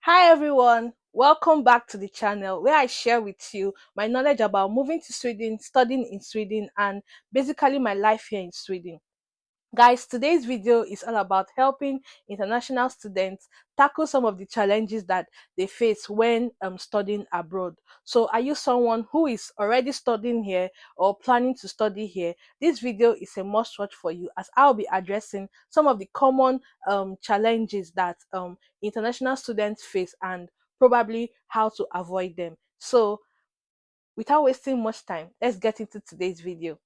Hi everyone, welcome back to the channel where I share with you my knowledge about moving to Sweden, studying in Sweden, and basically my life here in Sweden. Guys, today's video is all about helping international students tackle some of the challenges that they face when studying abroad. So are you someone who is already studying here or planning to study here? This video is a must watch for you, as I'll be addressing some of the common challenges that international students face and probably how to avoid them. So without wasting much time, let's get into today's video.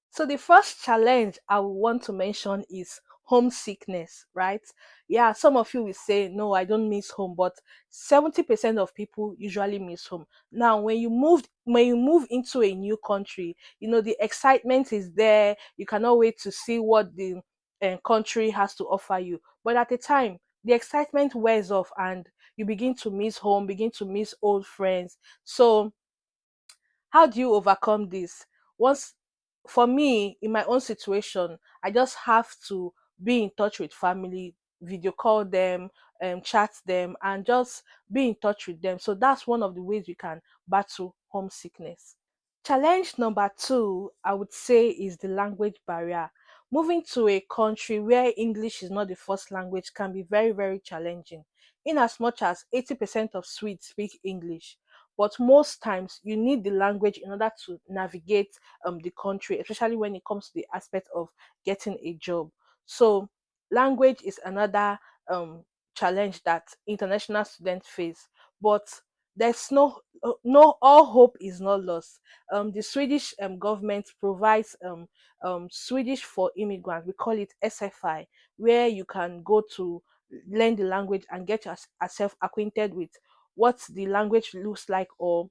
So the first challenge I would want to mention is homesickness, right? Yeah, some of you will say, no, I don't miss home, but 70% of people usually miss home. Now, when you move into a new country, the excitement is there. You cannot wait to see what the country has to offer you. But at the time, the excitement wears off and you begin to miss home, begin to miss old friends. So how do you overcome this? Once For me, in my own situation, I just have to be in touch with family, video call them, chat them, and just be in touch with them. So that's one of the ways we can battle homesickness. Challenge number two, I would say, is the language barrier. Moving to a country where English is not the first language can be very, very challenging, in as much as 80% of Swedes speak English. But most times, you need the language in order to navigate the country, especially when it comes to the aspect of getting a job. So, language is another challenge that international students face. But there's no all hope is not lost. The Swedish government provides Swedish for immigrants. We call it SFI, where you can go to learn the language and get yourself acquainted with what the language looks like, or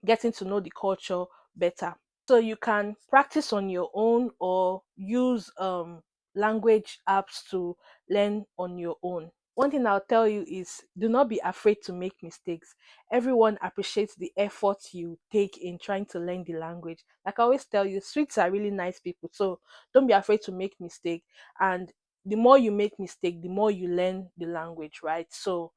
getting to know the culture better. So you can practice on your own or use language apps to learn on your own. One thing I'll tell you is, do not be afraid to make mistakes. Everyone appreciates the effort you take in trying to learn the language. Like I always tell you, Swedes are really nice people. So don't be afraid to make mistake. And the more you make mistake, the more you learn the language, right? So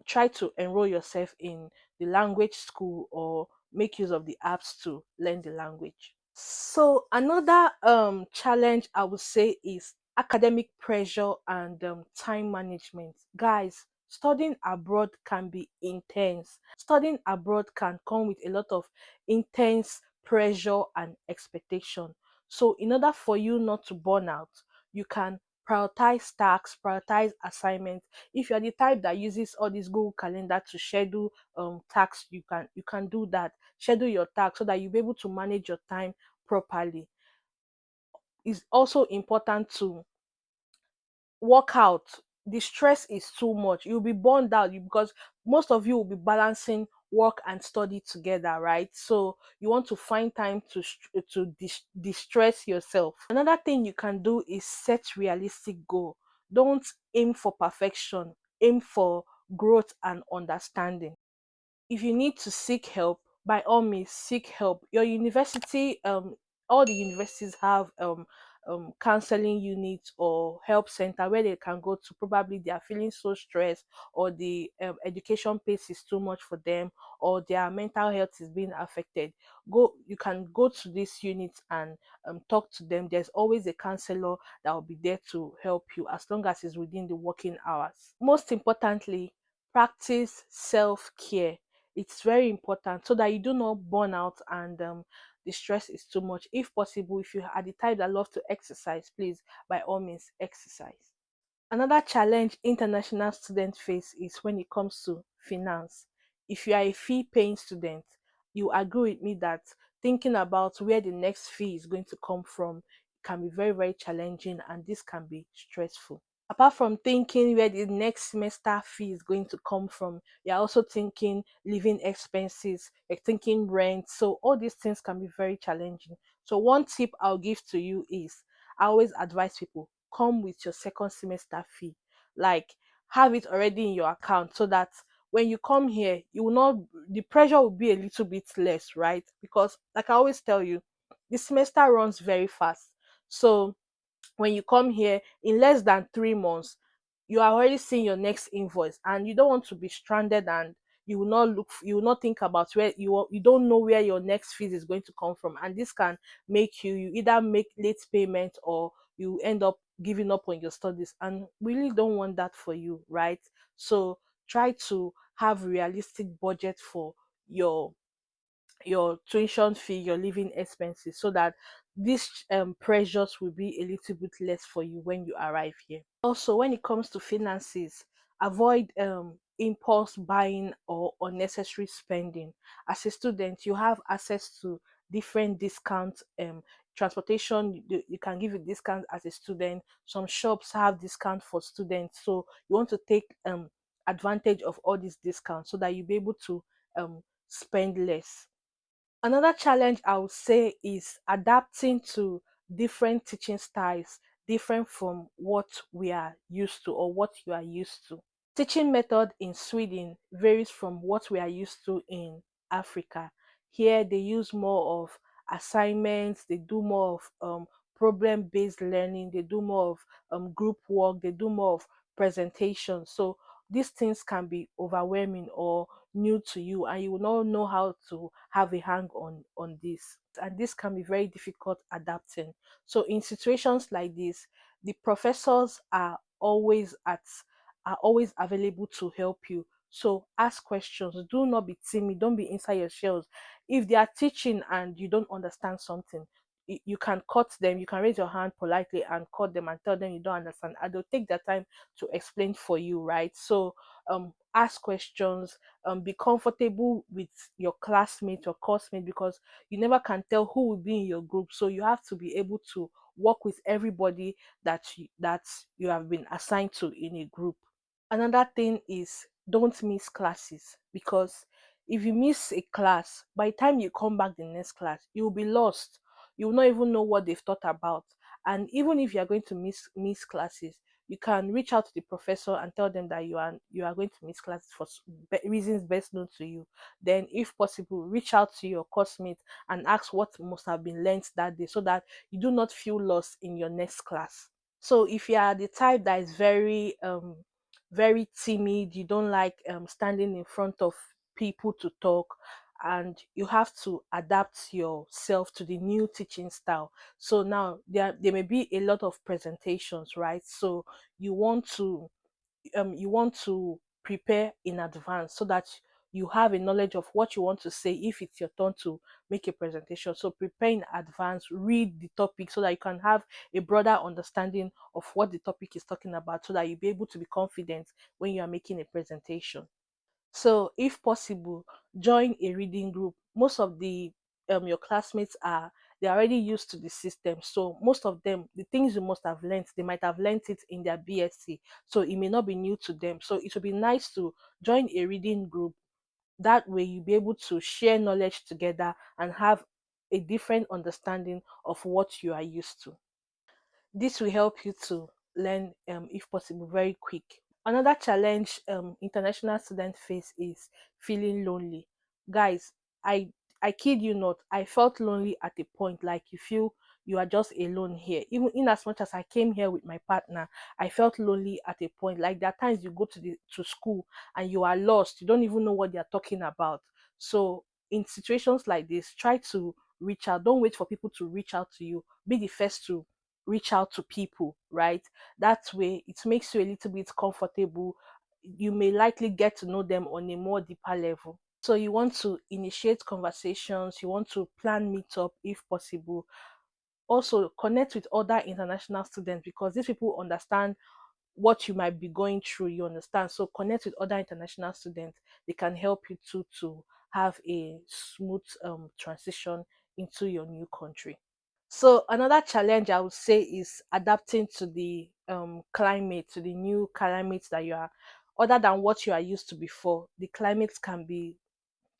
try to enroll yourself in the language school or make use of the apps to learn the language. So another challenge I would say is academic pressure and time management. Guys, studying abroad can be intense. Studying abroad can come with a lot of intense pressure and expectation. So in order for you not to burn out, you can prioritize tasks, prioritize assignments. If you're the type that uses all this Google Calendar to schedule tasks, you can do that. Schedule your tasks so that you'll be able to manage your time properly. It's also important to work out. The stress is too much. You'll be burned out because most of you will be balancing work and study together, right? So you want to find time to distress yourself. Another thing you can do is set realistic goal. Don't aim for perfection. Aim for growth and understanding. If you need to seek help, by all means seek help. Your university, all the universities have counseling units or help center where they can go to. Probably they are feeling so stressed, or the education pace is too much for them, or their mental health is being affected. You can go to this unit and talk to them. There's always a counselor that will be there to help you, as long as it's within the working hours. Most importantly, practice self-care. It's very important so that you do not burn out and the stress is too much. If possible, if you are the type that love to exercise, please, by all means, exercise. Another challenge international students face is when it comes to finance. If you are a fee paying student, you agree with me that thinking about where the next fee is going to come from can be very, very challenging, and this can be stressful. Apart from thinking where the next semester fee is going to come from, you're also thinking living expenses, you're thinking rent. So all these things can be very challenging. So one tip I'll give to you is, I always advise people, come with your second semester fee. Like, have it already in your account so that when you come here, you will not, the pressure will be a little bit less, right? Because like I always tell you, the semester runs very fast. So when you come here in less than 3 months, you are already seeing your next invoice, and you don't want to be stranded, and you will not think about where you don't know where your next fees is going to come from, and this can make you either make late payment, or you end up giving up on your studies, and we really don't want that for you, right? So try to have realistic budget for your tuition fee, your living expenses, so that these pressures will be a little bit less for you when you arrive here. Also, when it comes to finances, avoid impulse buying or unnecessary spending. As a student, you have access to different discounts. Transportation, you can give a discount as a student. Some shops have discount for students, so you want to take advantage of all these discounts so that you'll be able to spend less. Another challenge I would say is adapting to different teaching styles, different from what we are used to or what you are used to. Teaching method in Sweden varies from what we are used to in Africa. Here they use more of assignments, they do more of problem-based learning, they do more of group work, they do more of presentation. So these things can be overwhelming or new to you, and you will not know how to have a hang on this. And this can be very difficult adapting. So in situations like this, the professors are always available to help you. So ask questions. Do not be timid. Don't be inside your shells. If they are teaching and you don't understand something, you can cut them. You can raise your hand politely and cut them and tell them you don't understand. And they'll take their time to explain for you, right? So ask questions. Be comfortable with your classmate or coursemate, because you never can tell who will be in your group. So you have to be able to work with everybody that you have been assigned to in a group. Another thing is, don't miss classes, because if you miss a class, by the time you come back the next class, you'll be lost. You will not even know what they've taught about. And even if you are going to miss classes, you can reach out to the professor and tell them that you are going to miss classes for reasons best known to you. Then, if possible, reach out to your coursemate and ask what must have been learnt that day, so that you do not feel lost in your next class. So if you are the type that is very timid, you don't like standing in front of people to talk, and you have to adapt yourself to the new teaching style. So now there may be a lot of presentations, right? So you want to prepare in advance, so that you have a knowledge of what you want to say if it's your turn to make a presentation. So prepare in advance, read the topic, so that you can have a broader understanding of what the topic is talking about, so that you'll be able to be confident when you are making a presentation. So if possible, join a reading group. Most of the your classmates are, they're already used to the system. So most of them, the things you must have learned, they might have learned it in their BSc. So it may not be new to them. So it would be nice to join a reading group. That way you'll be able to share knowledge together and have a different understanding of what you are used to. This will help you to learn, if possible, very quick. Another challenge international students face is feeling lonely. Guys, I I kid you not, I felt lonely at a point. Like, you feel you are just alone here. Even in as much as I came here with my partner, I felt lonely at a point. Like, there are times you go to school and you are lost. You don't even know what they are talking about. So in situations like this, try to reach out. Don't wait for people to reach out to you. Be the first to reach out to people, right? That way, it makes you a little bit comfortable. You may likely get to know them on a more deeper level. So you want to initiate conversations, you want to plan meetup if possible. Also connect with other international students, because these people understand what you might be going through, you understand. So connect with other international students. They can help you too to have a smooth transition into your new country. So another challenge I would say is adapting to the climate, to the new climate that you are, other than what you are used to before. The climates can be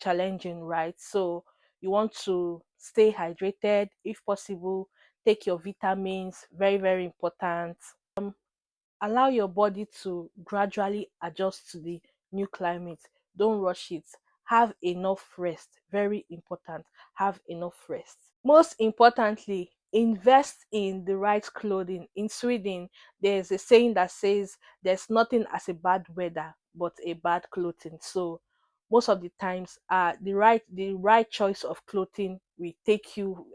challenging, right? So you want to stay hydrated if possible, take your vitamins, very, very important. Allow your body to gradually adjust to the new climate. don't rush it. Have enough rest. Very important. Have enough rest. Most importantly, invest in the right clothing. In Sweden, there's a saying that says there's nothing as a bad weather but a bad clothing. So most of the times, the right choice of clothing will take you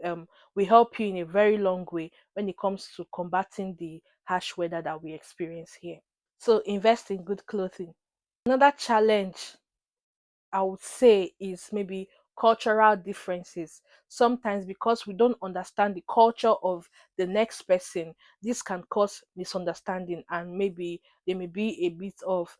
will help you in a very long way when it comes to combating the harsh weather that we experience here. So invest in good clothing. Another challenge I would say is maybe cultural differences. Sometimes because we don't understand the culture of the next person, this can cause misunderstanding and maybe there may be a bit of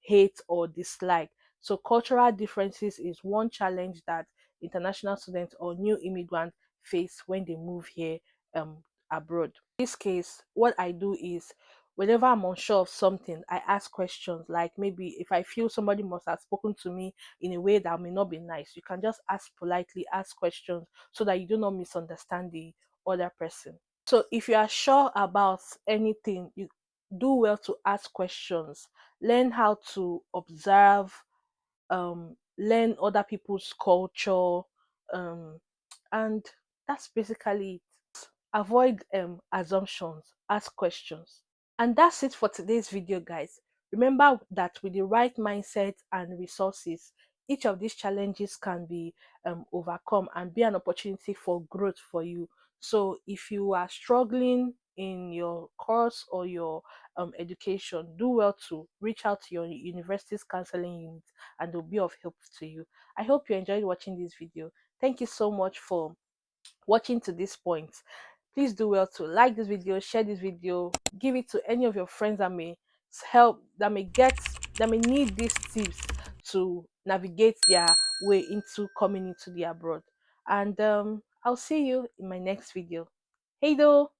hate or dislike. So cultural differences is one challenge that international students or new immigrants face when they move here abroad. In this case, what I do is whenever I'm unsure of something, I ask questions like maybe if I feel somebody must have spoken to me in a way that may not be nice, you can just ask politely, ask questions so that you do not misunderstand the other person. So if you are sure about anything, you do well to ask questions, learn how to observe, learn other people's culture, um, and that's basically it. Avoid assumptions, ask questions. And that's it for today's video, guys. Remember that with the right mindset and resources, each of these challenges can be overcome and be an opportunity for growth for you. So if you are struggling in your course or your education, do well to reach out to your university's counseling unit and they'll be of help to you. I hope you enjoyed watching this video. Thank you so much for watching to this point. Please do well to like this video, share this video, give it to any of your friends that may help, that may need these tips to navigate their way into coming into the abroad. And I'll see you in my next video. Hey though.